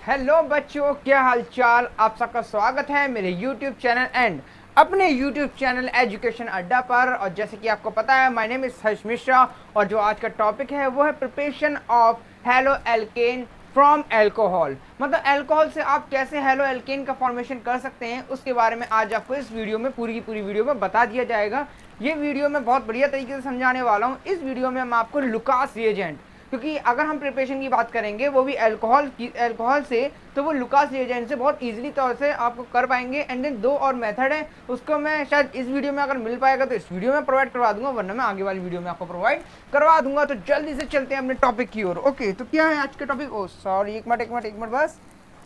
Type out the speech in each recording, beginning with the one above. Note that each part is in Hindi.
हेलो बच्चों, क्या हालचाल। आप सबका स्वागत है मेरे YouTube चैनल एंड अपने YouTube चैनल एजुकेशन अड्डा पर। और जैसे कि आपको पता है, माय नेम इज हर्ष मिश्रा और जो आज का टॉपिक है वो है preparation of halo alkane from alcohol. मतलब अल्कोहल से आप कैसे हेलो एल्केन का फॉर्मेशन कर सकते हैं, उसके बारे में आज आपको इस वीडियो में पूरी की पूरी वीडियो में बता दिया जाएगा। ये वीडियो मैं बहुत बढ़िया तरीके से समझाने वाला हूँ। इस वीडियो में मैं आपको लुकास रिएजेंट, क्योंकि अगर हम प्रिपरेशन की बात करेंगे वो भी अल्कोहल से, तो वो लुकास रिएजेंट से बहुत इजीली तौर से आपको कर पाएंगे। एंड देन दो और मेथड है, उसको मैं शायद इस वीडियो में अगर मिल पाएगा तो इस वीडियो में प्रोवाइड करवा दूंगा, वरना मैं आगे वाली वीडियो में आपको प्रोवाइड करवा दूंगा। तो जल्दी से चलते हैं अपने टॉपिक की ओर। ओके, तो क्या है आज का टॉपिक? ओ सॉरी, एक मिनट बस।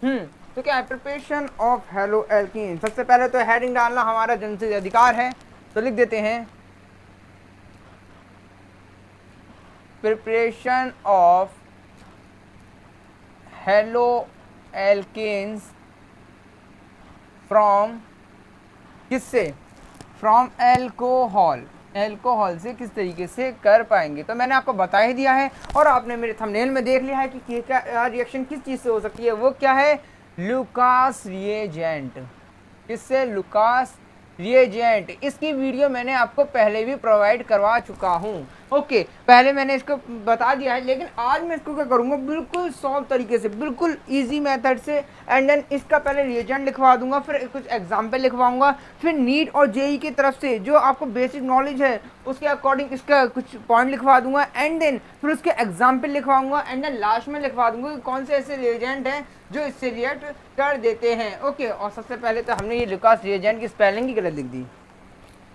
तो क्या है प्रिपरेशन ऑफ हेलो एल्कीन। सबसे पहले तो हेडिंग डालना हमारा जनसिद्ध अधिकार है, तो लिख देते हैं preparation of halo alkanes from किससे? From alcohol. एल्कोहल से किस तरीके से कर पाएंगे, तो मैंने आपको बता ही दिया है और आपने मेरे थंबनेल में देख लिया है कि क्या रिएक्शन किस चीज़ से हो सकती है। वो क्या है? Lucas reagent. किससे? Lucas reagent. इसकी वीडियो मैंने आपको पहले भी प्रोवाइड करवा चुका हूँ। ओके, पहले मैंने इसको बता दिया है, लेकिन आज मैं इसको क्या करूँगा, बिल्कुल सॉल्व तरीके से, बिल्कुल इजी मेथड से। एंड देन इसका पहले रिएजेंट लिखवा दूंगा, फिर कुछ एग्जाम्पल लिखवाऊंगा, फिर नीट और जेई की तरफ से जो आपको बेसिक नॉलेज है उसके अकॉर्डिंग इसका कुछ पॉइंट लिखवा दूंगा। एंड देन फिर उसके एग्जाम्पल लिखवाऊंगा। एंड देन लास्ट में लिखवा दूंगा कि कौन से ऐसे रिएजेंट हैं जो इससे रिएक्ट कर देते हैं। ओके, और सबसे पहले तो हमने ये लुकास रिएजेंट की स्पेलिंग ही गलत लिख दी।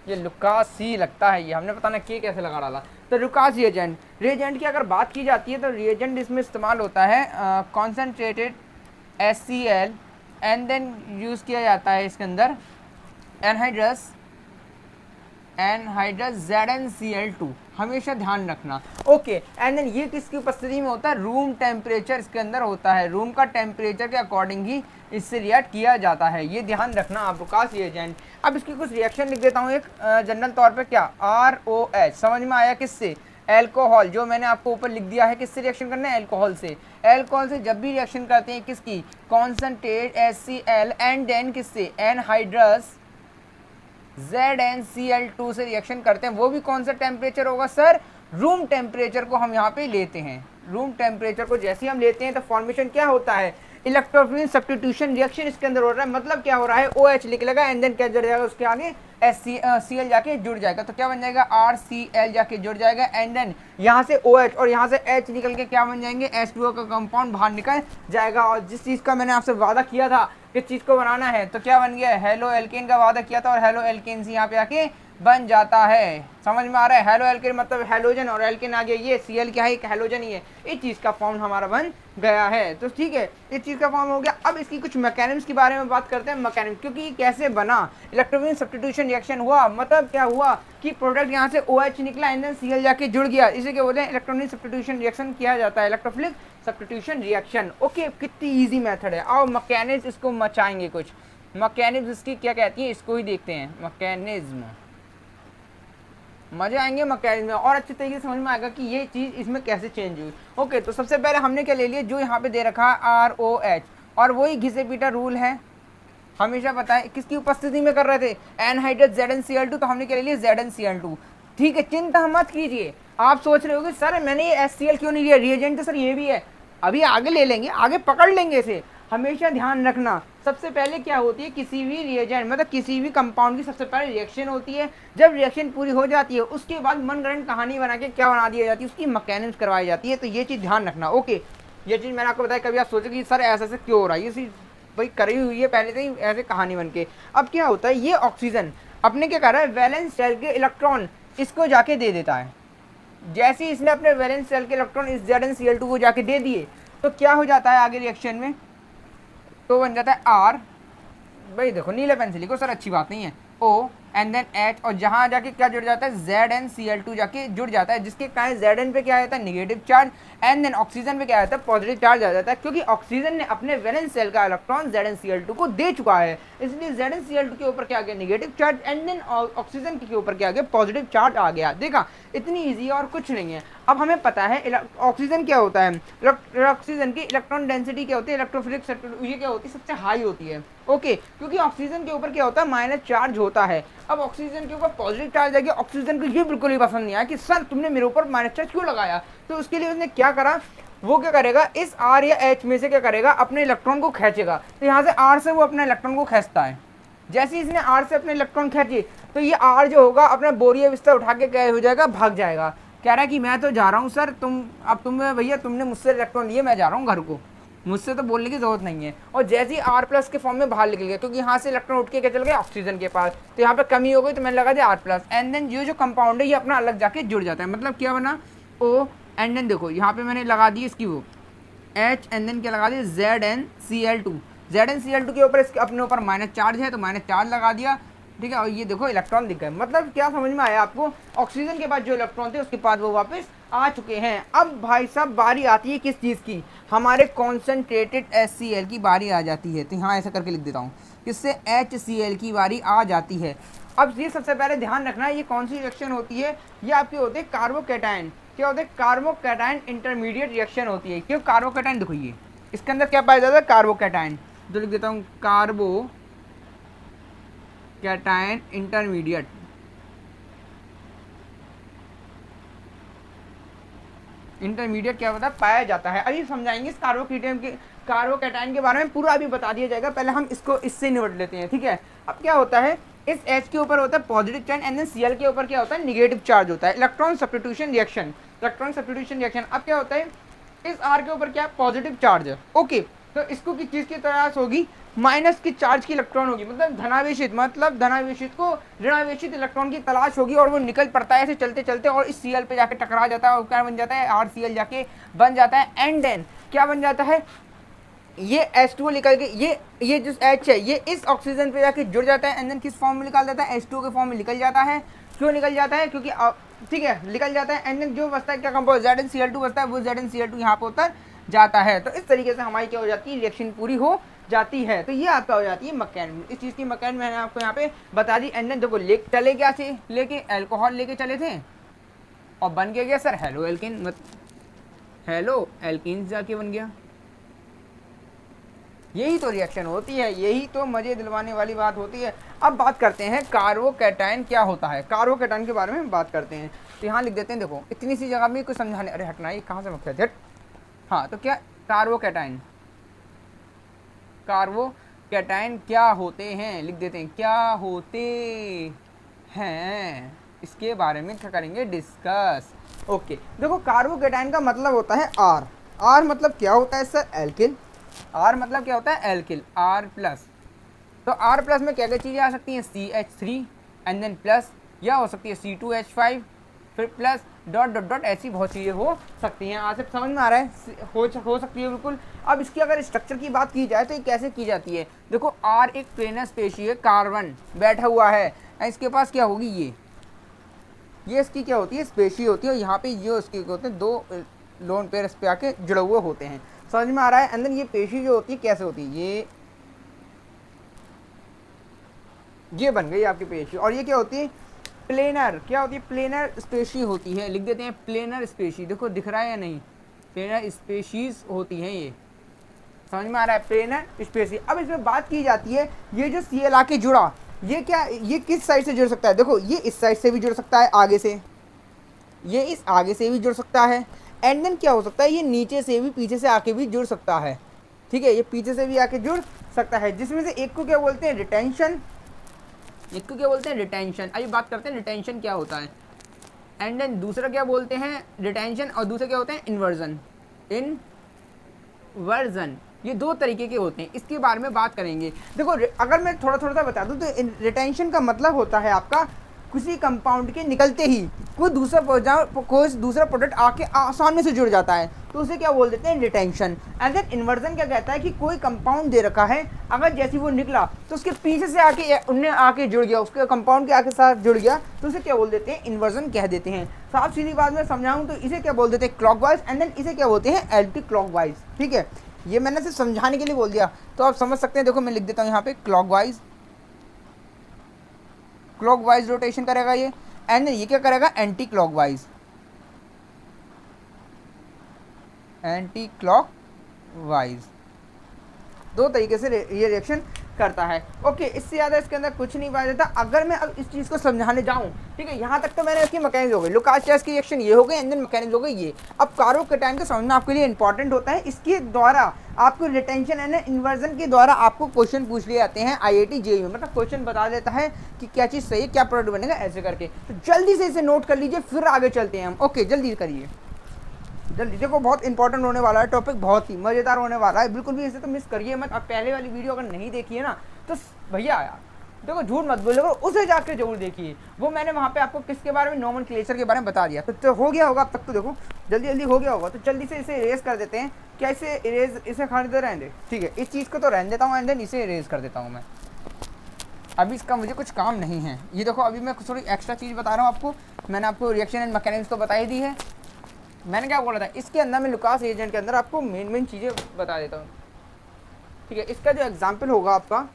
ये लुकास सी लगता है, ये हमने पता ना के कैसे लगा डाला। तो लुकास रिएजेंट की अगर बात की जाती है तो रिएजेंट इसमें इस्तेमाल होता है concentrated HCl and then use किया जाता है इसके अंदर एनहाइड्रस ZnCl2। हमेशा ध्यान रखना। ओके, एंड देन ये किसकी उपस्थिति में होता है? रूम टेम्परेचर इसके अंदर होता है। रूम का टेम्परेचर के अकॉर्डिंग ही इससे रिएक्ट किया जाता है। ये ध्यान रखना आप लुकास रिएजेंट। अब इसकी कुछ रिएक्शन लिख देता हूँ एक जनरल तौर पे। क्या? ROH समझ में आया? किससे? एल्कोहल। जो मैंने आपको ऊपर लिख दिया है, किससे रिएक्शन करना है? एल्कोहल से। एल्कोहल से जब भी रिएक्शन करते हैं किसकी? कॉन्सेंट्रेट HCl एंड देन किससे? एनहाइड्रस ZnCl2 से रिएक्शन करते हैं। वो भी कौन सा टेम्परेचर होगा सर? रूम टेम्परेचर को हम यहाँ पे लेते हैं। रूम टेम्परेचर को जैसे हम लेते हैं तो फॉर्मेशन क्या होता है? इलेक्ट्रोफिलिक सब्स्टिट्यूशन रिएक्शन इसके अंदर हो रहा है। मतलब क्या हो रहा है? OH लिख लेगा एंड देन क्या जुड़ जाएगा उसके आगे? Cl जाके जुड़ जाएगा। तो क्या बन जाएगा? RCl जाके जुड़ जाएगा। एंड देन यहाँ से OH और यहाँ से H निकल के क्या बन जाएंगे? H2O का कंपाउंड बाहर निकल जाएगा। और जिस चीज़ का मैंने आपसे वादा किया था किस चीज़ को बनाना है, तो क्या बन गया? हेलो एल्केन का वादा किया था और हेलो एल्केन से यहाँ पे आके बन जाता है। समझ में आ रहा है? हेलो एल्केन मतलब हेलोजन और एल्केन आ गया। ये Cl क्या है? एक हेलोजन ही है। इस चीज़ का फॉर्म हमारा बन गया है। तो ठीक है, इस चीज़ का फॉर्म हो गया। अब इसकी कुछ मैकेनिज्म के बारे में बात करते हैं। मैकेनिज्म, क्योंकि कैसे बना इलेक्ट्रोफिलिक सब्स्टिट्यूशन रिएक्शन हुआ, मतलब क्या हुआ कि प्रोडक्ट यहाँ से OH निकला एंड देन Cl जाके जुड़ गया। इसे क्या बोलते हैं? इलेक्ट्रोफिलिक सब्स्टिट्यूशन रिएक्शन किया जाता है। Electrophilic substitution reaction. ओके, कितनी ईजी मेथड है। और मैकेनिज्म इसको मचाएंगे। कुछ मैकेनिज्म इसकी क्या कहती है, इसको ही देखते हैं। मैकेनिज्म, मजा आएंगे मैकेनिज्म में और अच्छे तरीके से समझ में आएगा कि ये चीज़ इसमें कैसे चेंज हुई। ओके, तो सबसे पहले हमने क्या ले लिया? जो यहाँ पे दे रखा है ROH, और वही घिसे पीटा रूल है। हमेशा पता है किसकी उपस्थिति में कर रहे थे? Anhydrous ZnCl2। तो हमने क्या ले लिया? ZnCl2। ठीक है, चिंता मत कीजिए। आप सोच रहे होगे सर मैंने ये HCl क्यों नहीं लिया? रिएजेंट तो सर ये भी है, अभी आगे ले लेंगे, आगे पकड़ लेंगे इसे। हमेशा ध्यान रखना, सबसे पहले क्या होती है किसी भी रिएजेंट मतलब किसी भी कंपाउंड की सबसे पहले रिएक्शन होती है। जब रिएक्शन पूरी हो जाती है उसके बाद मनगढ़ंत कहानी बना के क्या बना दी जाती है? उसकी मैकेनिज्म करवाई जाती है। तो ये चीज़ ध्यान रखना। ओके, ये चीज़ मैंने आपको बताया। कभी आप सोचे कि सर ऐसा क्यों हो रहा है? ये चीज़ भाई करी हुई है पहले से ही ऐसे कहानी बन के। अब क्या होता है, ये ऑक्सीजन अपने क्या कर रहा है? वैलेंस शेल के इलेक्ट्रॉन इसको जाके दे देता है। जैसे ही इसने अपने वैलेंस शेल के इलेक्ट्रॉन इस ZnCl2 को जाके दे दिए तो क्या हो जाता है आगे रिएक्शन में? तो बन जाता है R, भाई देखो नीले पेन से लिखो सर, अच्छी बात नहीं है, O एंड देन H, और जहाँ जाके क्या जुड़ जाता है ZnCl2 जाके जुड़ जाता है, जिसके कारण Zn पे क्या आ जाता है negative charge, and then oxygen पे क्या आता है पॉजिटिव चार्ज आ जाता है, क्योंकि ऑक्सीजन ने अपने वैलेंस शेल का इलेक्ट्रॉन ZnCl2 को दे चुका है, इसलिए ZnCl2 के ऊपर क्या आ गया negative charge, and then oxygen के ऊपर क्या आ गया पॉजिटिव चार्ज आ गया। देखा, इतनी ईजी है और कुछ नहीं है। अब हमें पता है ऑक्सीजन क्या होता है, ऑक्सीजन की इलेक्ट्रॉन डेंसिटी क्या होती है, इलेक्ट्रोफिलिक ये क्या होती है सबसे हाई होती है, ओके, क्योंकि ऑक्सीजन के ऊपर क्या होता है माइनस चार्ज होता है। अब ऑक्सीजन के ऊपर पॉजिटिव चार्ज आ गया, ऑक्सीजन को ये बिल्कुल ही पसंद नहीं आया कि सर तुमने मेरे ऊपर माइनस चार्ज क्यों लगाया, तो उसके लिए उसने क्या करा, वो क्या करेगा इस R या H में से क्या करेगा अपने इलेक्ट्रॉन को खींचेगा, तो यहाँ से R से वो अपने इलेक्ट्रॉन को खींचता है। जैसे ही इसने R से अपने इलेक्ट्रॉन खींचे तो ये R जो होगा अपना बोरिया बिस्तर उठा के क्या हो जाएगा भाग जाएगा, कह रहा है कि मैं तो जा रहा हूँ सर, तुम भैया तुमने मुझसे इलेक्ट्रॉन लिए, मैं जा रहा हूँ घर को, मुझसे तो बोलने की जरूरत नहीं है। और जैसे ही R+ के फॉर्म में बाहर निकल गया, क्योंकि यहाँ से इलेक्ट्रॉन उठ के क्या चल गया ऑक्सीजन के पास, तो यहाँ पे कमी हो गई तो मैंने लगा दिया R+, एंड देन ये जो कंपाउंड है ये अपना अलग जाके जुड़ जाता है, मतलब क्या बना O, एंड देन देखो यहाँ पे मैंने लगा दी इसकी वो H, एंड देन क्या लगा दिया ZnCl2, ZnCl2 के ऊपर इसके अपने ऊपर माइनस चार्ज है तो माइनस चार्ज लगा दिया, ठीक है, और ये देखो इलेक्ट्रॉन दिख गए। मतलब क्या समझ में आया आपको, ऑक्सीजन के बाद जो इलेक्ट्रॉन थे उसके बाद वो वापस आ चुके हैं। अब भाई साहब बारी आती है किस चीज़ की, हमारे कॉन्सेंट्रेटेड HCl की बारी आ जाती है, तो यहाँ ऐसा करके लिख देता हूँ, इससे HCl की बारी आ जाती है। अब ये सबसे पहले ध्यान रखना है ये कौन सी रिएक्शन होती है, ये आपके होते हैं कार्बोकैटायन, क्या होते हैं कार्बोकैटायन इंटरमीडिएट रिएक्शन होती है। क्यों कार्बोकैटायन, देखो ये इसके अंदर क्या पाया जाता है कार्बोकैटायन, तो लिख देता हूँ कार्बोकैटायन इंटरमीडिएट, इंटरमीडिएट क्या होता है पाया जाता है। अभी समझाएंगे इस कार्बोकैटायन के बारे में, पूरा अभी बता दिया जाएगा, पहले हम इसको इससे निपट लेते हैं, ठीक है। अब क्या होता है इस H के ऊपर होता है positive charge, and then Cl के ऊपर क्या होता है नेगेटिव चार्ज होता है, इलेक्ट्रॉन सब्स्टिट्यूशन रिएक्शन, अब क्या होता है इस R के ऊपर क्या पॉजिटिव चार्ज है, ओके, तो इसको किस चीज़ की तलाश होगी माइनस की चार्ज की इलेक्ट्रॉन होगी, मतलब धनावेशित को ऋणावेशित इलेक्ट्रॉन की तलाश होगी, और वो निकल पड़ता है ऐसे चलते चलते और इस Cl पे जाके टकरा जाता है और क्या बन जाता है RCl जाके बन जाता है, एंड देन क्या बन जाता है ये H2O निकल के ये जो H है ये इस ऑक्सीजन पे जाके जुड़ जाता है, एंड देन किस फॉर्म में निकाल देता है H2O के फॉर्म में निकल जाता है। क्यों निकल जाता है, क्योंकि ठीक है निकल जाता है, एंड देन जो बचता है क्या कंपाउंड ZnCl2 बचता है, वो ZnCl2 यहाँ पे उतर जाता है। तो इस तरीके से हमारी क्या हो जाती है रिएक्शन पूरी हो जाती है। तो ये आपका हो जाती है मैकेनिज्म, इस चीज़ की मैकेनिज्म मैंने आपको यहाँ पे बता दी। एंड देन देखो चले क्या से लेके अल्कोहल लेके चले थे और बन गया sir haloalkane, haloalkane जाके बन गया। यही तो रिएक्शन होती है, यही तो मजे दिलवाने वाली बात होती है। अब बात करते हैं कार्बोकैटायन क्या होता है, कार्बोकैटायन के बारे में बात करते हैं। तो यहाँ लिख देते हैं, देखो इतनी सी जगह में कुछ समझाने, अरे हटना ये कहाँ से मक्खिया झट। हाँ तो क्या कार्बोकैटायन क्या होते हैं, लिख देते हैं क्या होते हैं, इसके बारे में क्या करेंगे डिस्कस। ओके देखो कार्बोकैटायन का मतलब होता है R मतलब क्या होता है सर एल्किल, R मतलब क्या होता है एल्किल R+, तो R+ में क्या क्या चीज़ें आ सकती हैं CH3 एंड देन प्लस, या हो सकती है C2H5 फिर प्लस डॉट डॉट डॉट, ऐसी बहुत चीज़ें हो सकती हैं। आज से समझ में आ रहा है हो सकती है बिल्कुल। अब इसकी अगर स्ट्रक्चर की बात की जाए तो ये कैसे की जाती है, देखो R एक प्लेनर स्पेशी है, कार्बन बैठा हुआ है, इसके पास क्या होगी ये इसकी क्या होती है स्पेशी होती है, और यहाँ पे ये उसके होते हैं दो लोन पेयर इस पे आके जुड़े हुए होते हैं, समझ में आ रहा है। अंदर ये पेशी जो होती है कैसे होती है, ये बन गई आपकी पेशी, और ये क्या होती है प्लेनर, क्या होती है प्लेनर स्पेशी होती है, लिख देते हैं प्लेनर स्पेशी, देखो दिख रहा है या नहीं, प्लेनर स्पेशीज होती हैं ये, समझ में आ रहा है प्लेनर स्पेशी। अब इसमें बात की जाती है ये जो Cl आके जुड़ा ये क्या, ये किस साइड से जुड़ सकता है, देखो ये इस साइड से भी जुड़ सकता है आगे से, ये इस आगे से भी जुड़ सकता है, एंड देन क्या हो सकता है ये नीचे से भी पीछे से आके भी जुड़ सकता है, ठीक है, ये पीछे से भी आके जुड़ सकता है, जिसमें से एक को क्या बोलते हैं रिटेंशन, एक को क्या बोलते हैं रिटेंशन। अभी बात करते हैं रिटेंशन क्या होता है, एंड देन दूसरा क्या बोलते हैं रिटेंशन, और दूसरा क्या होते हैं इन्वर्जन, ये दो तरीके के होते हैं, इसके बारे में बात करेंगे। देखो अगर मैं थोड़ा सा बता दूं तो रिटेंशन का मतलब होता है आपका किसी कंपाउंड के निकलते ही कोई दूसरा प्रोडक्ट आके सामने से जुड़ जाता है तो उसे क्या बोल देते हैं, रिटेंशन। एंड देन इन्वर्जन क्या कहता है कि कोई कंपाउंड दे रखा है, अगर जैसे वो निकला तो उसके पीछे से आके उनने आके जुड़ गया, उसके कंपाउंड के आके साथ जुड़ गया, तो उसे क्या बोल देते हैं, इन्वर्जन कह देते हैं। साफ सीधी बात में समझाऊं तो इसे क्या बोल देते हैं, क्लॉकवाइज। एंड देन इसे क्या बोलते हैं, एंटी क्लॉकवाइज। ठीक है, ये मैंने सिर्फ समझाने के लिए बोल दिया, तो आप समझ सकते हैं। देखो मैं लिख देता हूँ यहाँ पे, क्लॉकवाइज, क्लॉकवाइज रोटेशन करेगा ये। एंड ये क्या करेगा, एंटी क्लॉकवाइज, एंटी क्लॉकवाइज। दो तरीके से ये रिएक्शन करता है। ओके, इससे ज़्यादा इसके अंदर कुछ नहीं पाया जाता। अगर मैं अब इस चीज़ को समझाने जाऊँ, ठीक है, यहाँ तक तो मैंने इसकी मैकेनिज्म हो गई, लुकास-चार्ल्स की रिएक्शन ये हो गई, एंड देन मैकेनिज्म हो गई ये। अब कारो के टाइम का समझना आपके लिए इंपॉर्टेंट होता है। इसके द्वारा आपको रिटेंशन एंड इन्वर्जन के द्वारा आपको क्वेश्चन पूछ लिए जाते हैं IIT JEE में, मतलब क्वेश्चन बता देता है कि क्या चीज़ सही है, क्या प्रोडक्ट बनेगा, ऐसे करके। तो जल्दी से इसे नोट कर लीजिए, फिर आगे चलते हैं हम। ओके, जल्दी करिए, जल्दी। देखो बहुत इंपॉर्टेंट होने वाला है टॉपिक, बहुत ही मज़ेदार होने वाला है, बिल्कुल भी इसे तो मिस करिए मत। अब पहले वाली वीडियो अगर नहीं देखी है ना तो भैया यार देखो झूठ मत बोलो, उसे जाके जरूर देखिए। वो मैंने वहाँ पे आपको किसके बारे में, नोमेनक्लेचर के बारे में बता दिया। तो हो गया होगा अब तक, तो देखो जल्दी जल्दी हो गया होगा। तो जल्दी से इसे इरेज कर देते हैं। क्या इसे इरेज, इसे खाने दे रहने दे, ठीक है, इस चीज़ को तो रहने देता हूँ, एंड देन इसे इरेज कर देता हूँ मैं। अभी इसका मुझे कुछ काम नहीं है। ये देखो अभी मैं थोड़ी एक्स्ट्रा चीज़ बता रहा हूँ आपको। मैंने आपको रिएक्शन एंड मैकेनिज्म तो बता ही दी है। मैंने क्या बोला था, इसके अंदर मैं लुकास एजेंट के अंदर आपको मेन चीज़ें बता देता हूँ। ठीक है, इसका जो एग्जाम्पल होगा आपका,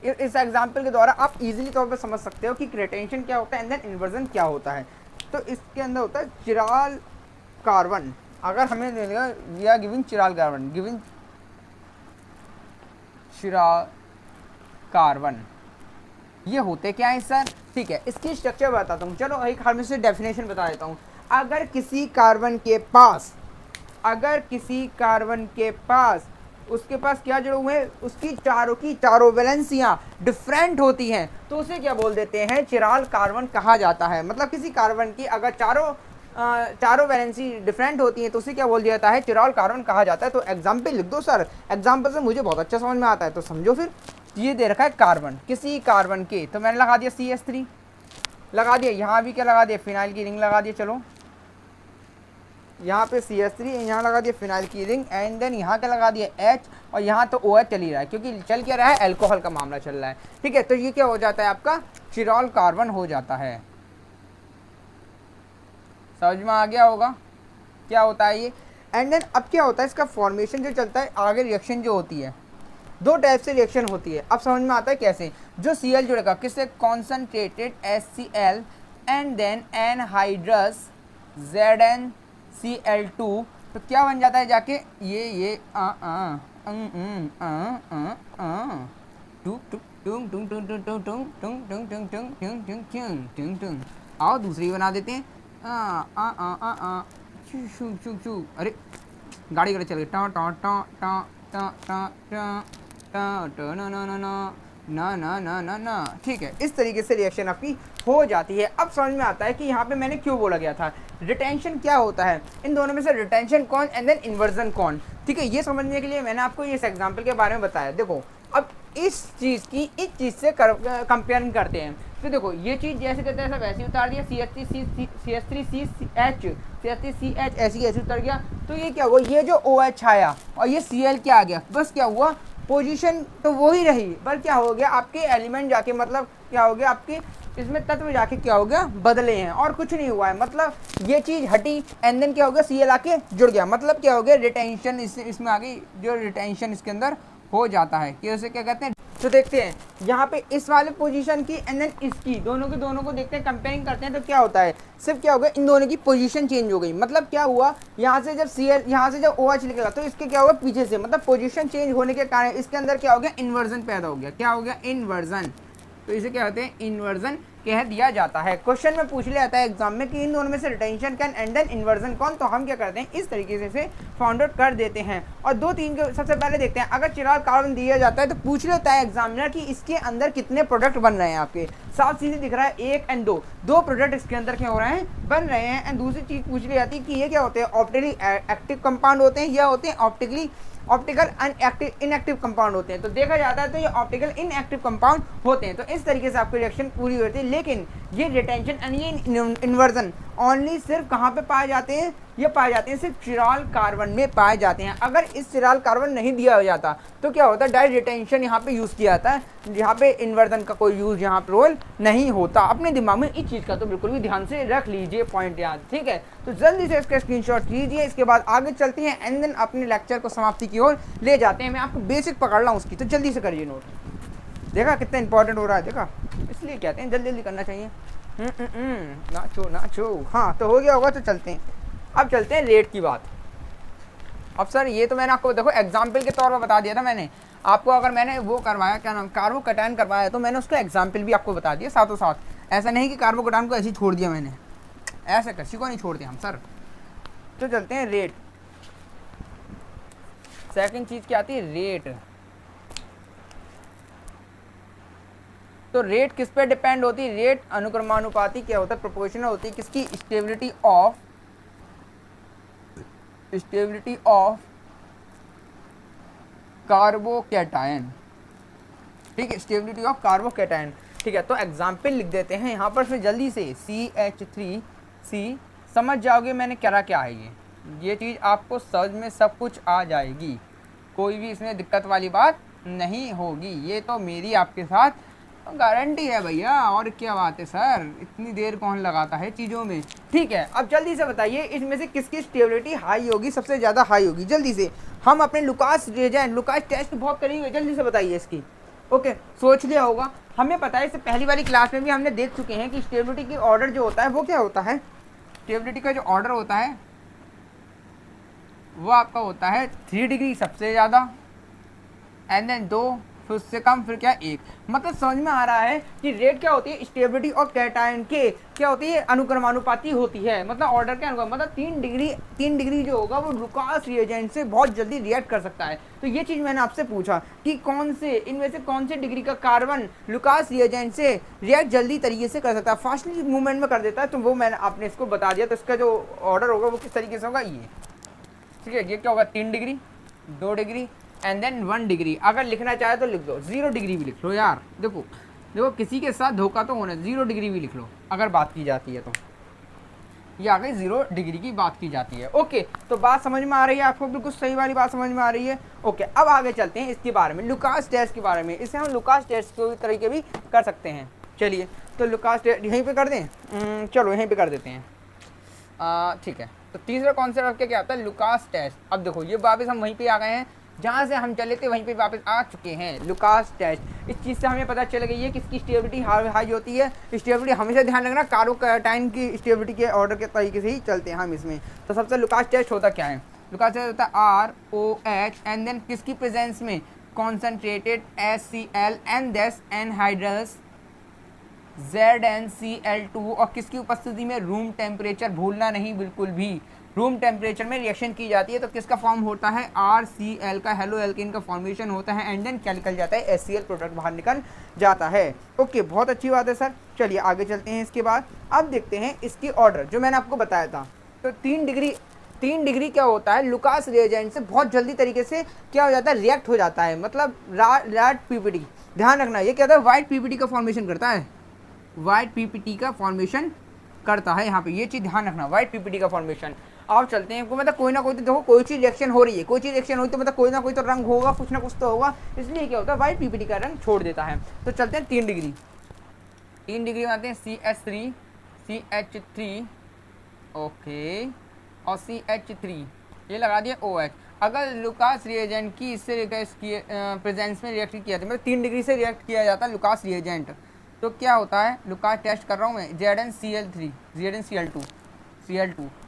इस एग्जाम्पल के द्वारा आप इजीली तौर पर समझ सकते हो कि रिटेंशन क्या होता है एंड देन इन्वर्जन क्या होता है। तो इसके अंदर होता है चिराल कार्बन। अगर हमें मिलेगा, we are giving chiral carbon, giving chiral carbon, ये होते क्या है सर? ठीक है, इसकी स्ट्रक्चर बताता हूँ। चलो एक हाल में से डेफिनेशन बता देता हूँ। अगर किसी कार्बन के पास उसके पास क्या जुड़े हुए हैं, उसकी चारों वैलेंसियाँ डिफरेंट होती हैं, तो उसे क्या बोल देते हैं, चिराल कार्बन कहा जाता है। मतलब किसी कार्बन की अगर चारों वैलेंसी डिफरेंट होती हैं तो उसे क्या बोल दिया जाता है, चिराल कार्बन कहा जाता है। तो एग्जाम्पल लिख दो सर, एग्जाम्पल से मुझे बहुत अच्छा समझ में आता है, तो समझो फिर। ये दे रखा है कार्बन, किसी कार्बन के, तो मैंने लगा दिया CH3 लगा दिया, यहाँ भी क्या लगा दिया, फिनाइल की रिंग लगा दिया। चलो यहाँ पे CH3, यहाँ लगा दिया फिनाइल की रिंग, एंड देन यहाँ क्या लगा दिया H, और यहाँ तो OH चल ही रहा है, क्योंकि चल क्या रहा है, अल्कोहल का मामला चल रहा है। ठीक है, तो ये क्या हो जाता है, आपका चिराल कार्बन हो जाता है। समझ में आ गया होगा क्या होता है ये। एंड देन अब क्या होता है, इसका फॉर्मेशन जो चलता है, आगे रिएक्शन जो होती है, दो टाइप से रिएक्शन होती है। अब समझ में आता है कैसे। जो Cl जुड़ेगा किससे, concentrated HCl and then anhydrous ZnCl2, तो क्या बन जाता है जाके, ये आओ दूसरी बना देते हैं। अरे गाड़ी चल गई, टा टा टा टा टा टा टा टा ना ना ना ना ना ना ना ना ना। ठीक है, इस तरीके से रिएक्शन आपकी हो जाती है। अब समझ में आता है कि यहाँ पे मैंने क्यों बोला गया था, रिटेंशन क्या होता है, इन दोनों में से रिटेंशन कौन एंड देन इन्वर्जन कौन। ठीक है, ये समझने के लिए मैंने आपको इस एग्जाम्पल के बारे में बताया। देखो अब इस चीज़ से कंपेयर करते हैं। तो देखो ये चीज़ जैसे कहते हैं वैसे उतार दिया, CH3CH ऐसी उतर गया। तो ये क्या हुआ, ये जो OH आया और ये Cl क्या आ गया, बस क्या हुआ, पोजीशन तो वही रही, पर क्या हो गया, आपके एलिमेंट जाके, मतलब क्या हो गया, आपके इसमें तत्व जाके क्या हो गया, बदले हैं, और कुछ नहीं हुआ है। मतलब ये चीज़ हटी एंड देन क्या हो गया, Cl आके जुड़ गया, मतलब क्या हो गया, रिटेंशन इसमें आ गई, जो रिटेंशन इसके अंदर हो जाता है कि उसे क्या कहते हैं। तो देखते हैं यहाँ पे इस वाले पोजीशन की एंड देन इसकी, दोनों को देखते हैं, कंपेयरिंग करते हैं। तो क्या होता है, सिर्फ क्या हो गया, इन दोनों की पोजीशन चेंज हो गई। मतलब क्या हुआ, यहाँ से जब OH निकला तो इसके क्या होगा, पीछे से, मतलब पोजीशन चेंज होने के कारण इसके अंदर क्या हो गया, इन्वर्जन पैदा हो गया। क्या हो गया, इन्वर्जन। तो इसे क्या होते हैं, इन्वर्जन कह दिया जाता है। क्वेश्चन में पूछ लिया जाता है एग्जाम में कि इन दोनों में से रिटेंशन कैन एंड देन इन्वर्जन कौन। तो हम क्या करते हैं, इस तरीके से फाउंड आउट कर देते हैं। और 2-3 के सबसे पहले देखते हैं, अगर चिराल कार्बन दिया जाता है तो पूछ लेता है एग्जामिनर कि इसके अंदर कितने प्रोडक्ट बन रहे हैं आपके। साफ सीधे दिख रहा है 1 एंड 2 दो प्रोडक्ट इसके अंदर क्या हो रहे हैं, बन रहे हैं। एंड दूसरी चीज पूछ ली जाती है कि ये क्या होते हैं, ऑप्टिकली एक्टिव कंपाउंड होते हैं या होते हैं ऑप्टिकल इनएक्टिव कंपाउंड होते हैं। तो देखा जाता है तो ये ऑप्टिकल इनएक्टिव कंपाउंड होते हैं। तो इस तरीके से आपकी रिएक्शन पूरी होती है। लेकिन ये रिटेंशन एंड ये इन्वर्जन ओनली सिर्फ कहाँ पे पाए जाते हैं, ये पाए जाते हैं सिर्फ चिराल कार्बन में पाए जाते हैं। अगर इस चिराल कार्बन नहीं दिया जाता तो क्या होता है, डायरेक्ट रिटेंशन यहाँ पे यूज़ किया जाता है, यहाँ पे इन्वर्जन का कोई यूज़ यहाँ पे रोल नहीं होता। अपने दिमाग में इस चीज़ का तो बिल्कुल भी ध्यान से रख लीजिए पॉइंट याद, ठीक है। तो जल्दी से इसका स्क्रीनशॉट लीजिए, इसके बाद आगे चलते हैं एंड देन अपने लेक्चर को समाप्ति की ओर ले जाते हैं। मैं आपको बेसिक पकड़ रहा हूँ उसकी, तो जल्दी से करिए नोट। देखा कितना इंपॉर्टेंट हो रहा है, देखा, इसलिए कहते हैं जल्दी जल्दी करना चाहिए। नाचो। हाँ तो हो गया होगा, तो चलते हैं। अब चलते हैं रेट की बात। अब सर ये तो मैंने आपको देखो एग्जाम्पल के तौर पर बता दिया था मैंने आपको। अगर मैंने वो करवाया, क्या नाम, कार्बोकैटायन करवाया, तो मैंने उसका एग्जाम्पल भी आपको बता दिया साथों साथ। ऐसा नहीं कि कार्बोकैटायन को ऐसे ही छोड़ दिया मैंने, ऐसा किसी को नहीं छोड़ दिया हम सर। तो चलते हैं रेट। सेकंड चीज़ क्या आती है, रेट। तो रेट किस पे डिपेंड होती है, रेट अनुक्रमानुपाती क्या होता है, प्रोपोर्शनल होती है किसकी, स्टेबिलिटी ऑफ कार्बोकैटायन, ठीक है, स्टेबिलिटी ऑफ कार्बोकैटायन, ठीक है। तो एग्जाम्पल लिख देते हैं यहाँ पर फिर जल्दी से, CH3C, समझ जाओगे मैंने क्या है ये चीज़ आपको समझ में सब कुछ आ जाएगी, कोई भी इसमें दिक्कत वाली बात नहीं होगी। ये तो मेरी आपके साथ गारंटी है भैया, और क्या बात है सर, इतनी देर कौन लगाता है चीज़ों में, ठीक है। अब जल्दी से बताइए इसमें से किसकी स्टेबिलिटी हाई होगी, सबसे ज़्यादा हाई होगी। जल्दी से हम अपने लुकास टेस्ट बहुत करेंगे, जल्दी से बताइए इसकी। ओके, सोच लिया होगा, हमें पता है, इससे पहली वाली क्लास में भी हमने देख चुके हैं कि स्टेबिलिटी की ऑर्डर जो होता है वो क्या होता है, स्टेबिलिटी का जो ऑर्डर होता है वो आपका होता है 3 डिग्री सबसे ज़्यादा, एंड देन 2, फिर उससे कम, फिर क्या 1। मतलब समझ में आ रहा है कि रेट क्या होती है, स्टेबिलिटी और कैटायन के क्या होती है, अनुक्रमानुपाती होती है। मतलब ऑर्डर के अनुक्रम, मतलब 3 डिग्री जो होगा वो लुकास रिएजेंट से बहुत जल्दी रिएक्ट कर सकता है। तो ये चीज़ मैंने आपसे पूछा कि इनमें से कौन से डिग्री का कार्बन लुकास रिएजेंट से रिएक्ट जल्दी तरीके से कर सकता है, फास्टली मूवमेंट में कर देता है। तो वो मैंने आपने इसको बता दिया। तो इसका जो ऑर्डर होगा वो किस तरीके से होगा, ये, ठीक है। ये क्या होगा, 3 degree, 2 degree and then 1 degree. अगर लिखना चाहे तो लिख दो, 0 डिग्री भी लिख लो यार। देखो किसी के साथ धोखा तो होना, 0 डिग्री भी लिख लो अगर बात की जाती है तो। ये आ गई 0 डिग्री की बात की जाती है। ओके, तो बात समझ में आ रही है आपको, बिल्कुल सही वाली बात समझ में आ रही है। ओके, अब आगे चलते हैं इसके बारे में, लुकास टेस्ट के बारे में। इसे हम लुकास टेस्ट के तरीके भी कर सकते हैं। चलिए, तो लुकास टेस्ट यहीं पे कर दें, चलो यहीं पे कर देते हैं, ठीक है। तो तीसरा कॉन्सेप्ट क्या आता है, लुकास टेस्ट। अब देखो ये वापस हम वहीं पे आ गए हैं जहाँ से हम चले थे, वहीं पे वापस आ चुके हैं। लुकास टेस्ट, इस चीज़ से हमें पता चल गई है कि इसकी स्टेबिलिटी हाई होती है। स्टेबिलिटी हमेशा ध्यान रखना, कार्बोकैटायन की स्टेबिलिटी के ऑर्डर के तरीके से ही चलते हैं हम इसमें। तो सबसे लुकास टेस्ट होता क्या है, लुकास टेस्ट होता है ROH एंड देन किसकी प्रेजेंस में, कॉन्सेंट्रेटेड HCl एंड देस एनहाइड्रस ZnCl2, और किसकी उपस्थिति में, रूम टेम्परेचर, भूलना नहीं बिल्कुल भी, रूम टेम्परेचर में रिएक्शन की जाती है। तो किसका फॉर्म होता है, RCl का, हेलो एल्केन का फॉर्मेशन होता है, एंड देन क्या निकल जाता है, HCl प्रोडक्ट बाहर निकल जाता है। ओके, बहुत अच्छी बात है सर। चलिए आगे चलते हैं इसके बाद। अब देखते हैं इसकी ऑर्डर जो मैंने आपको बताया था। तो 3 डिग्री क्या होता है, लुकास रिएजेंट से बहुत जल्दी तरीके से क्या हो जाता है, रिएक्ट हो जाता है। मतलब रेड PPT, ध्यान रखना, ये क्या होता है, वाइट PPT का फॉर्मेशन करता है, वाइट PPT का फॉर्मेशन करता है। यहाँ पे ये चीज़ ध्यान रखना, वाइट PPT का फॉर्मेशन। आप चलते हैं, मतलब कोई ना कोई तो देखो, कोई चीज़ रिएक्शन हो रही है, कोई चीज़ रिएक्शन हुई तो मतलब कोई ना कोई तो रंग होगा, कुछ ना कुछ तो होगा, इसलिए क्या होता है, वाइट PPT का रंग छोड़ देता है। तो चलते हैं 3 डिग्री में आते हैं, CH3 ओके, और CH3 ये लगा दिया OH। अगर लुकास रिएजेंट की इससे प्रेजेंस में रिएक्ट किया जाता है, मतलब 3 डिग्री से रिएक्ट किया जाता है लुकास रिएजेंट, तो क्या होता है, लुकास टेस्ट कर रहा हूँ मैं, ZnCl2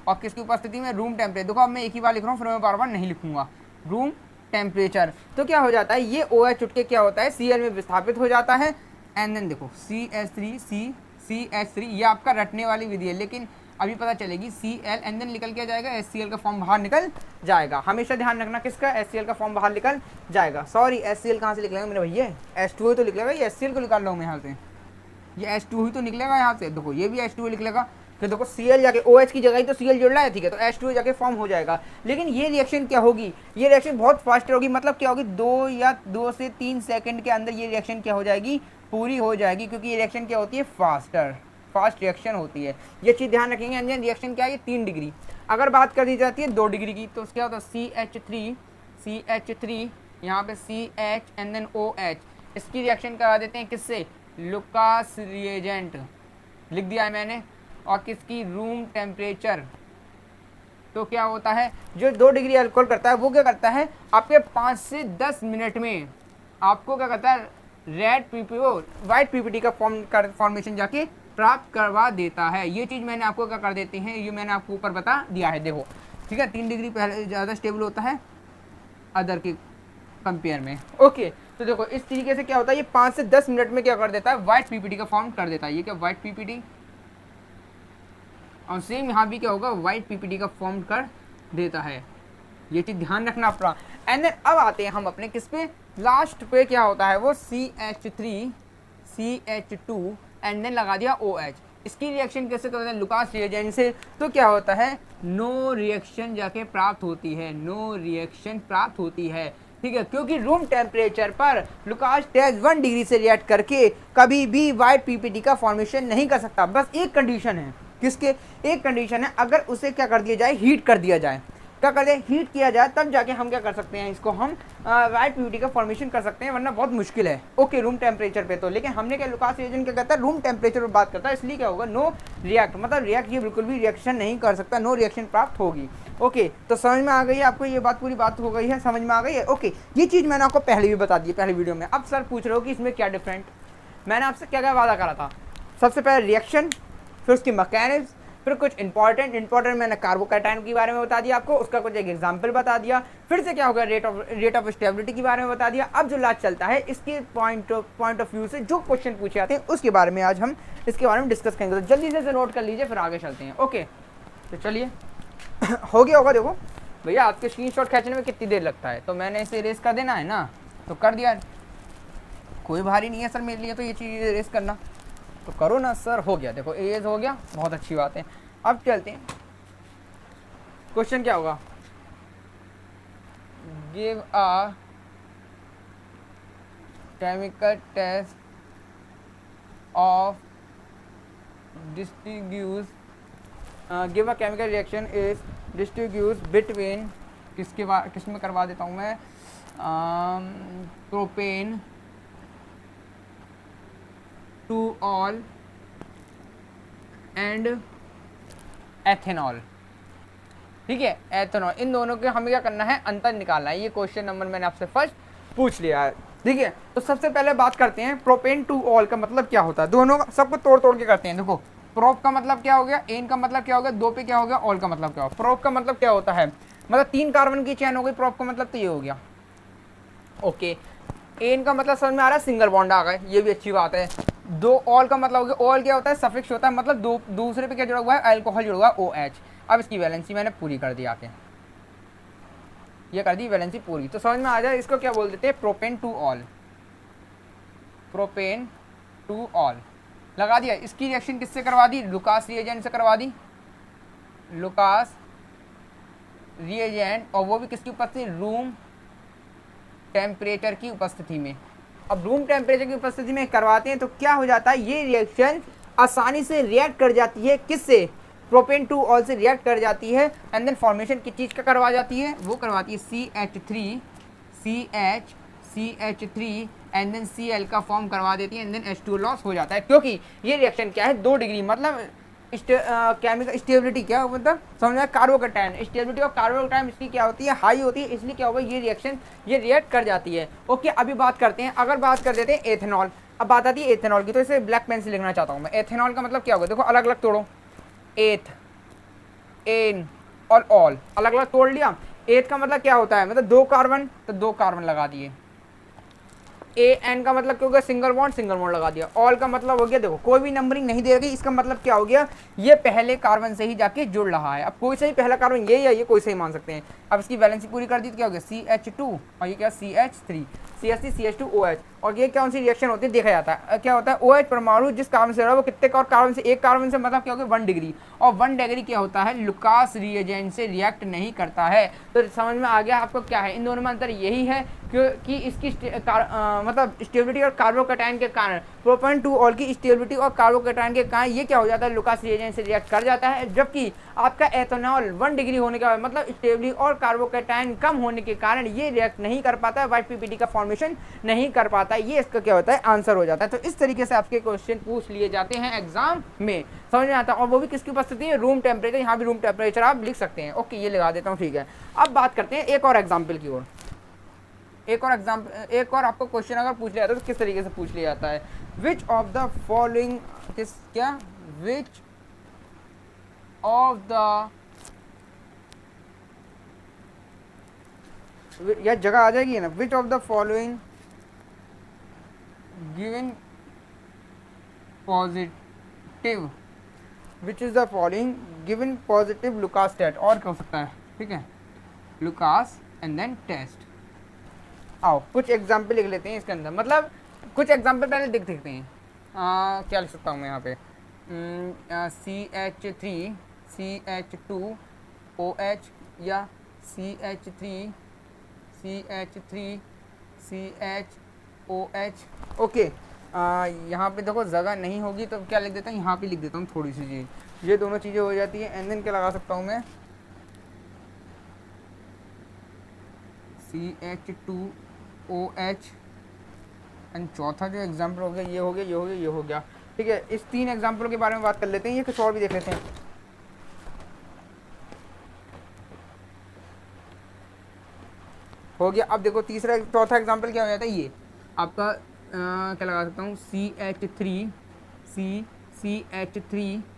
और किसकी उपस्थिति में, रूम टेम्परेचर। देखो अब मैं एक ही बार लिख रहा हूँ, फिर मैं बार नहीं लिखूंगा, रूम टेम्परेचर। तो क्या हो जाता है, ये OH उठ के क्या होता है, Cl में विस्थापित हो जाता है, एंड देन देखो CH3 ये आपका रटने वाली विधि है, लेकिन अभी पता चलेगी Cl एंड देन निकल के जाएगा, HCl का फॉर्म बाहर निकल जाएगा। हमेशा ध्यान रखना किसका, HCl का फॉर्म बाहर निकल जाएगा। सॉरी, HCl कहाँ से निकलेगा मेरे भैया, H2O तो निकलेगा, ये HCl को निकाल रहा हूँ मैं यहाँ से, ये H2 ही तो निकलेगा यहाँ से, देखो ये भी H2 निकलेगा, कि देखो Cl जाके OH की जगह ही तो Cl जुड़ रहा है, ठीक है, तो H2 जाके फॉर्म हो जाएगा। लेकिन ये रिएक्शन क्या होगी, ये रिएक्शन बहुत फास्ट होगी, मतलब क्या होगी 2 से 3 सेकंड के अंदर ये रिएक्शन क्या हो जाएगी, पूरी हो जाएगी, क्योंकि ये रिएक्शन क्या होती है, फास्ट रिएक्शन होती है। ये चीज़ ध्यान रखेंगे। एंड रिएक्शन क्या है, ये 3 डिग्री, अगर बात कर दी जाती है 2 डिग्री की, तो क्या होता है CH3 यहाँ पे CH एंड देन OH, इसकी रिएक्शन करा देते हैं किससे, लुकास रिएजेंट लिख दिया है मैंने, और किसकी, रूम टेम्परेचर। तो क्या होता है, जो 2 डिग्री अल्कोहल करता है वो क्या करता है, आपके 5 से 10 मिनट में आपको क्या करता है, वाइट पीपीटी का फॉर्मेशन जाके प्राप्त करवा देता है। ये चीज़ मैंने आपको क्या कर देते हैं, ये मैंने आपको ऊपर बता दिया है, देखो ठीक है। 3 डिग्री पहले ज़्यादा स्टेबल होता है अदर के कंपेयर में। ओके, तो देखो इस तरीके से क्या होता है, ये 5 से 10 मिनट में क्या कर देता है, वाइट पीपीटी का फॉर्म कर देता है। ये क्या, वाइट पीपीटी, और सेम यहाँ भी क्या होगा, वाइट पीपीटी का फॉर्म कर देता है। ये चीज़ ध्यान रखना अपना। एंड देन अब आते हैं हम अपने किस पे, लास्ट पे क्या होता है वो CH3 CH2 एंड देन लगा दिया OH। इसकी रिएक्शन कैसे करते हैं, लुकास रिएजेंट से, तो क्या होता है, नो रिएक्शन जाके प्राप्त होती है, नो रिएक्शन प्राप्त होती है, ठीक है, क्योंकि रूम टेम्परेचर पर लुकास टेस्ट 1 डिग्री से रिएक्ट करके कभी भी वाइट पीपीटी का फॉर्मेशन नहीं कर सकता। बस एक कंडीशन है, किसके, एक कंडीशन है, अगर उसे क्या कर दिया जाए, हीट कर दिया जाए, क्या कर दे, हीट किया जाए, तब जाके हम क्या कर सकते हैं, इसको हम वाइट पीपीटी का फॉर्मेशन कर सकते हैं, वरना बहुत मुश्किल है। ओके, रूम टेम्परेचर पे तो, लेकिन हमने क्या, लुकास रिएजेंट क्या कहता है, रूम टेम्परेचर पर बात करता है, इसलिए क्या होगा, नो रिएक्ट, मतलब रिएक्ट ये बिल्कुल भी रिएक्शन नहीं कर सकता, नो रिएक्शन प्राप्त होगी। ओके, तो समझ में आ गई है आपको, ये बात पूरी बात हो गई है, समझ में आ गई है। ओके, ये चीज़ मैंने आपको पहले भी बता दी, पहले वीडियो में। अब सर पूछ रहे हो कि इसमें क्या डिफरेंट, मैंने आपसे क्या क्या वादा करा था, सबसे पहले रिएक्शन, फिर उसकी मैकेनिज्म, फिर कुछ इंपॉर्टेंट मैंने कार्बोकैटायन के बारे में बता दिया आपको, उसका कुछ एक एग्जांपल बता दिया, फिर से क्या होगा, रेट ऑफ स्टेबिलिटी के बारे में बता दिया। अब जो लास्ट चलता है, इसके पॉइंट ऑफ व्यू से जो क्वेश्चन पूछे जाते हैं उसके बारे में आज हम इसके बारे में डिस्कस करेंगे। तो जल्दी से नोट कर लीजिए, फिर आगे चलते हैं। ओके, तो चलिए हो गया होगा। देखो भैया, आपके स्क्रीनशॉट खींचने में कितनी देर लगता है, तो मैंने इसे इरेज कर देना है ना, तो कर दिया, कोई भारी नहीं है सर मेरे लिए तो ये चीज़ इरेज करना, तो करो ना सर। हो गया, देखो इरेज हो गया, बहुत अच्छी बात है। अब चलते हैं, क्वेश्चन क्या होगा, give a chemical test of distinguish, give a chemical reaction is distinguish between, किस में करवा देता हूँ मैं, propan two ol and ethanol, ठीक है, एथेनॉल, इन दोनों के हमें क्या करना है, अंतर निकालना है। ये क्वेश्चन नंबर मैंने आपसे फर्स्ट पूछ लिया है, ठीक है। तो सबसे पहले बात करते हैं प्रोपेन टू ऑल का मतलब क्या होता है, दोनों सबको तोड़ के करते हैं। देखो, प्रोप का मतलब क्या हो गया, एन का मतलब क्या हो गया, 2 पे क्या हो गया, ऑल का मतलब क्या हो। प्रोप का मतलब क्या होता है, मतलब 3 कार्बन की चेन हो गई, प्रोप का मतलब तो ये हो गया। ओके, एन का मतलब समझ में आ रहा है, सिंगल बॉन्ड आ गए, ये भी अच्छी बात है। 2 ऑल का मतलब हो गया, ऑल क्या होता है, सफिक्स होता है, मतलब दूसरे पे क्या जुड़ा हुआ है, अल्कोहल जुड़ा हुआ है, OH। अब इसकी वैलेंसी मैंने पूरी कर दी आके, ये कर दी वैलेंसी पूरी, तो समझ में आ जाए। इसको क्या बोल देते हैं, propane two all, propane two all लगा दिया। इसकी रिएक्शन किससे करवा दी, लुकास रिएजेंट से करवा दी, लुकास रिएजेंट, और वो भी किसकी उपस्थिति, रूम टेम्परेचर की उपस्थिति में। अब रूम टेम्परेचर की उपस्थिति में करवाते हैं तो क्या हो जाता है, ये रिएक्शन आसानी से रिएक्ट कर जाती है, किससे, प्रोपेन टू ऑल से रिएक्ट कर जाती है। एंड देन फॉर्मेशन किस चीज़ का करवा जाती है, वो करवाती है CH3 एंड देन Cl का फॉर्म करवा देती है, एंड देन H2 लॉस हो जाता है। क्योंकि ये रिएक्शन क्या है, 2 डिग्री, मतलब केमिकल स्टेबिलिटी क्या मतलब समझ में, कार्बोकैटायन स्टेबिलिटी और कार्बोकैटायन इसकी क्या होती है, हाई होती है, इसलिए क्या होगा, ये रिएक्शन ये रिएक्ट कर जाती है। ओके, अभी बात करते हैं, अगर बात कर देते हैं एथेनॉल। अब बात आती है एथेनॉल की, तो इसे ब्लैक पेन से लिखना चाहता हूँ मैं। एथेनॉल का मतलब क्या होगा, देखो अलग अलग तोड़ो, एथ, एन और ऑल अलग अलग तोड़ लिया। एथ का मतलब क्या होता है, मतलब 2 कार्बन, तो 2 कार्बन लगा दिए। एन का मतलब क्या हो गया, सिंगल बॉन्ड लगा दिया। ऑल का मतलब हो गया, देखो कोई भी नंबरिंग नहीं दे रही, इसका मतलब क्या हो गया, ये पहले कार्बन से ही जाके जुड़ रहा है। अब कोई सा ही पहला कार्बन ये या ये कोई सा ही मान सकते हैं। अब इसकी वैलेंसी पूरी कर दी तो क्या हो गया, CH2 और ये क्या CH3 CH2OH। और ये कौन सी रिएक्शन होती है देखा जाता है। क्या होता है, OH परमाणु जिस कार्बन से जुड़ा है वो कितने और कार्बन से, एक कार्बन से मतलब क्या होगा 1 डिग्री, और 1 डिग्री क्या होता है लुकास रिएजेंट से रिएक्ट नहीं करता है। तो समझ में आ गया आपको क्या है, इन दोनों में अंतर यही है कि इसकी मतलब स्टेबिलिटी और कार्बोकैटायन के कारण प्रोपेन 2 ऑल की स्टेबिलिटी और कार्बोकैटायन के कारण ये क्या हो जाता है लुकास रिएजेंट से रिएक्ट कर जाता है, जबकि आपका एथेनॉल 1 डिग्री होने का मतलब स्टेबिलिटी और कार्बोकैटायन कम होने के कारण ये रिएक्ट नहीं कर पाता है, वाइट पीपीटी का फॉर्मेशन नहीं कर पाता है। ये इसका क्या होता है आंसर हो जाता है। तो इस तरीके से आपके क्वेश्चन पूछ लिए जाते हैं एग्जाम में, समझ में आता है। और वो भी किसकी उपस्थिति है, रूम टेम्परेचर, यहाँ भी रूम टेम्परेचर आप लिख सकते हैं। ओके ये लगा देता हूँ, ठीक है। अब बात करते हैं एक और एग्जाम्पल की ओर। एक और आपको क्वेश्चन अगर पूछ लिया जाता है तो किस तरीके से पूछ लिया जाता है, which of the following, which of the, यह जगह आ जाएगी ना, which of the following given positive, which is the following given positive Lucas test, और क्या हो सकता है, ठीक है, लुकास एंड देन टेस्ट। आओ कुछ एग्जाम्पल लिख लेते हैं इसके अंदर, मतलब कुछ एग्जाम्पल पहले देखते हैं। क्या लिख सकता हूँ मैं यहाँ पे, CH3 CH2 OH या CH3 CHOH। ओके यहाँ पे देखो जगह नहीं होगी तो क्या लिख देता हूँ, यहाँ पे लिख देता हूँ थोड़ी सी चीज़, ये दोनों चीज़ें हो जाती है। एंड देन क्या लगा सकता हूँ मैं, CH2OH, एंड चौथा जो एग्जाम्पल हो गया ये हो गया, ये हो गया, ये हो गया, ठीक है। इस 3 एग्जाम्पलों के बारे में बात कर लेते हैं, ये कुछ और भी देख लेते हैं। हो गया। अब देखो चौथा एग्जाम्पल क्या हो जाता है, ये आपका क्या लगा सकता हूँ,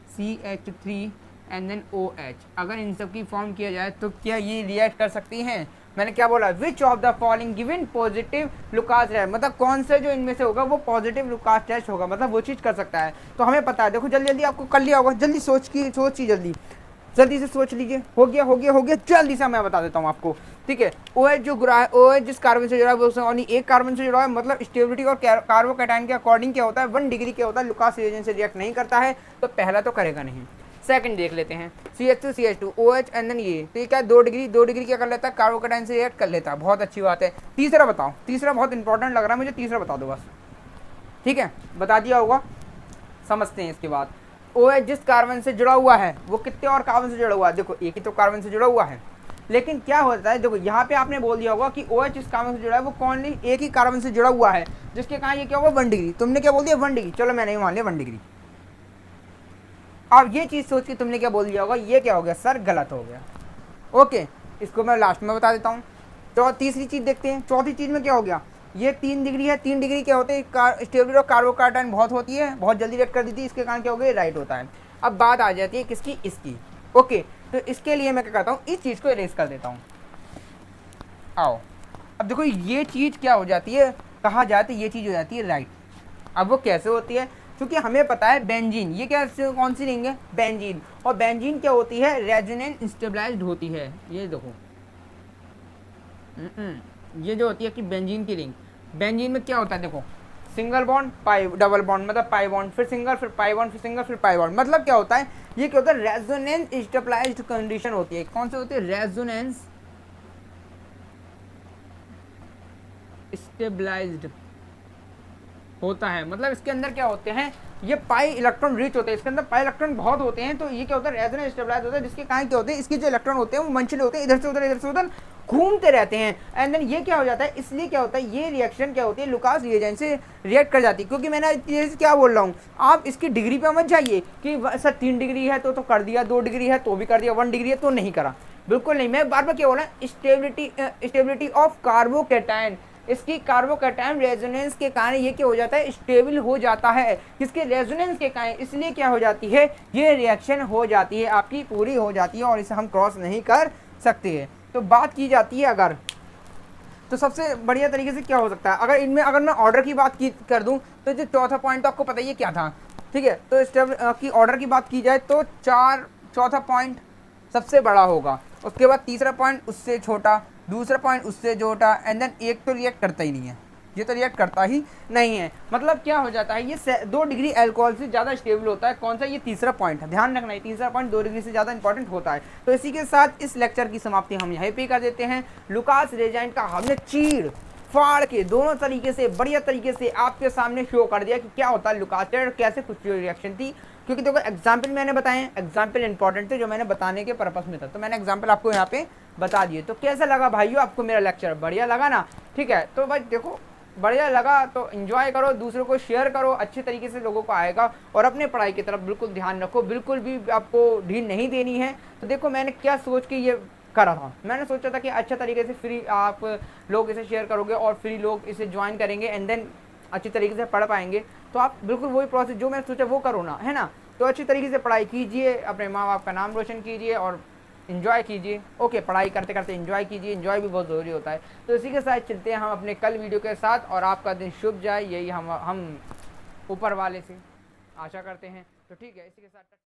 CH3 एंड देन OH। अगर इन सब की फॉर्म किया जाए तो क्या ये रिएक्ट कर सकती हैं। मैंने क्या बोला, which of the following given positive Lucas test, मतलब कौन से जो इनमें से होगा वो पॉजिटिव लुकास टेस्ट होगा, मतलब वो चीज़ कर सकता है। तो हमें पता है, देखो जल्दी जल्दी आपको कर लिया होगा, जल्दी सोचिए जल्दी से सोच लीजिए। हो गया, जल्दी से मैं बता देता हूँ आपको, ठीक है। OH जो OH जिस कार्बन से जुड़ा है वो उसमें एक कार्बन से जुड़ा है, मतलब स्टेबिलिटी और कार्बोकैटायन के अकॉर्डिंग क्या होता है 1 डिग्री क्या होता है लुकास रिएजेंट से रिएक्ट नहीं करता है, तो पहला तो करेगा नहीं। सेकंड देख लेते हैं, CH2 OH एंड देन ये, तो ये क्या 2 डिग्री क्या कर लेता है कार्बोकैटायन से रिएक्ट कर लेता है, बहुत अच्छी बात है। तीसरा बताओ, तीसरा बहुत इंपॉर्टेंट लग रहा है मुझे, तीसरा बता दो बस, ठीक है, बता दिया होगा। समझते हैं इसके बाद, OH जिस कार्बन से जुड़ा हुआ है वो कितने और कार्बन से जुड़ा हुआ है, देखो एक ही तो कार्बन से जुड़ा हुआ है, लेकिन क्या होता है देखो यहाँ पे आपने बोल दिया होगा कि OH जिस कार्बन से जुड़ा है वो कौन नहीं, एक ही कार्बन से जुड़ा हुआ है, जिसके कारण ये क्या होगा 1 डिग्री। तुमने क्या बोल दिया 1 डिग्री, चलो मैंने मान लिया 1 डिग्री। अब ये चीज़ सोच के तुमने क्या बोल दिया होगा, ये क्या हो गया सर, गलत हो गया। ओके, इसको मैं लास्ट में बता देता हूँ। तो तीसरी चीज़ देखते हैं, चौथी चीज़ में क्या हो गया, ये 3 डिग्री है, 3 डिग्री क्या होते हैं, स्टेबिलिटी और कार्बोकैटायन बहुत होती है, बहुत जल्दी रिएक्ट कर देती है, इसके कारण क्या हो गया राइट होता है। अब बात आ जाती है किसकी, इसकी। ओके, तो इसके लिए मैं क्या करता हूँ, इस चीज़ को इरेज कर देता हूँ। आओ अब देखो ये चीज़ क्या हो जाती है, कहा जाता है ये चीज़ हो जाती है राइट। अब वो कैसे होती है, क्योंकि हमें पता है बेंजीन, ये क्या कौन सी रिंग है, बेंजीन, और बेंजीन क्या होती है रेजोनेंस स्टेबलाइज्ड होती है। ये देखो ये जो होती है कि बेंजीन की रिंग, बेंजीन में क्या होता है देखो, single bond pi double bond, मतलब पाई बॉन्ड फिर सिंगल फिर पाई बॉन्ड फिर सिंगल फिर पाई बॉन्ड, मतलब क्या होता है, ये क्या होता है रेजोनेंस स्टेबलाइज्ड कंडीशन होती है। कौन सी होती है, रेजोनेंस स्टेबलाइज्ड होता है, मतलब इसके अंदर क्या होते हैं, ये पाई इलेक्ट्रॉन रिच होते हैं, इसके अंदर पाई इलेक्ट्रॉन बहुत होते हैं, तो ये क्या होता है रेजोनेंस स्टेबलाइज होता है, जिसके कारण क्या होते हैं, इसके जो इलेक्ट्रॉन होते हैं वो मंचले होते हैं, इधर से उधर घूमते रहते हैं। एंड देन ये क्या हो जाता है, इसलिए क्या होता है, ये रिएक्शन क्या होती है लुकास रिएजेंट से रिएक्ट कर जाती है। क्योंकि मैंने क्या बोल रहा हूँ, आप इसकी डिग्री पे मत जाइए कि सर 3 डिग्री है तो कर दिया, 2 डिग्री है तो भी कर दिया, 1 डिग्री है तो नहीं करा, बिल्कुल नहीं। मैं बार बार क्या बोल रहा हूँ, स्टेबिलिटी ऑफ कार्बोकैटायन, इसकी कार्बोकैटायन रेजोनेंस के कारण ये क्या हो जाता है, स्टेबल हो जाता है, किसके रेजोनेंस के कारण, इसलिए क्या हो जाती है, ये रिएक्शन हो जाती है आपकी पूरी हो जाती है, और इसे हम क्रॉस नहीं कर सकते हैं। तो बात की जाती है अगर, तो सबसे बढ़िया तरीके से क्या हो सकता है, अगर इनमें अगर मैं ऑर्डर की बात कर दूं तो जो चौथा पॉइंट तो आपको पता ही है क्या था, ठीक है। तो स्टेप की ऑर्डर की बात की जाए तो चौथा पॉइंट सबसे बड़ा होगा, उसके बाद तीसरा पॉइंट उससे छोटा, दूसरा पॉइंट उससे छोटा, एंड देन एक तो रिएक्ट करता ही नहीं है, ये तो रिएक्ट करता ही नहीं है। मतलब क्या हो जाता है, ये 2 डिग्री अल्कोहल से ज़्यादा स्टेबल होता है। कौन सा? ये तीसरा पॉइंट है, ध्यान रखना, ये तीसरा पॉइंट 2 डिग्री से ज़्यादा इंपॉर्टेंट होता है। तो इसी के साथ इस लेक्चर की समाप्ति हम यहीं पे कर देते हैं। लुकास रेजाइंट का हमने चीड़ फाड़ के दोनों तरीके से बढ़िया तरीके से आपके सामने शो कर दिया कि क्या होता है लुकास रेजाइंट, कैसे कुछ रिएक्शन थी। क्योंकि देखो एग्जाम्पल मैंने बताए, एग्जाम्पल इंपॉर्टेंट थे जो मैंने बताने के पर्पस में था, तो मैंने एग्जाम्पल आपको यहाँ पे बता दिए। तो कैसा लगा भाइयों आपको मेरा लेक्चर? बढ़िया लगा ना? ठीक है, तो भाई देखो बढ़िया लगा तो एंजॉय करो, दूसरों को शेयर करो, अच्छे तरीके से लोगों को आएगा। और अपने पढ़ाई की तरफ बिल्कुल ध्यान रखो, बिल्कुल भी आपको ढील नहीं देनी है। तो देखो मैंने क्या सोच के ये करा था, मैंने सोचा था कि अच्छा तरीके से फ्री आप लोग इसे शेयर करोगे और फ्री लोग इसे ज्वाइन करेंगे एंड देन अच्छी तरीके से पढ़ पाएंगे। तो आप बिल्कुल वही प्रोसेस जो मैंने सोचा वो करो ना, है ना। तो अच्छी तरीके से पढ़ाई कीजिए, अपने माँ बाप का नाम रोशन कीजिए और इन्जॉय कीजिए। ओके, पढ़ाई करते करते इन्जॉय कीजिए, इन्जॉय भी बहुत ज़रूरी होता है। तो इसी के साथ चलते हैं हम अपने कल वीडियो के साथ, और आपका दिन शुभ जाए, यही हम ऊपर वाले से आशा करते हैं। तो ठीक है, इसी के साथ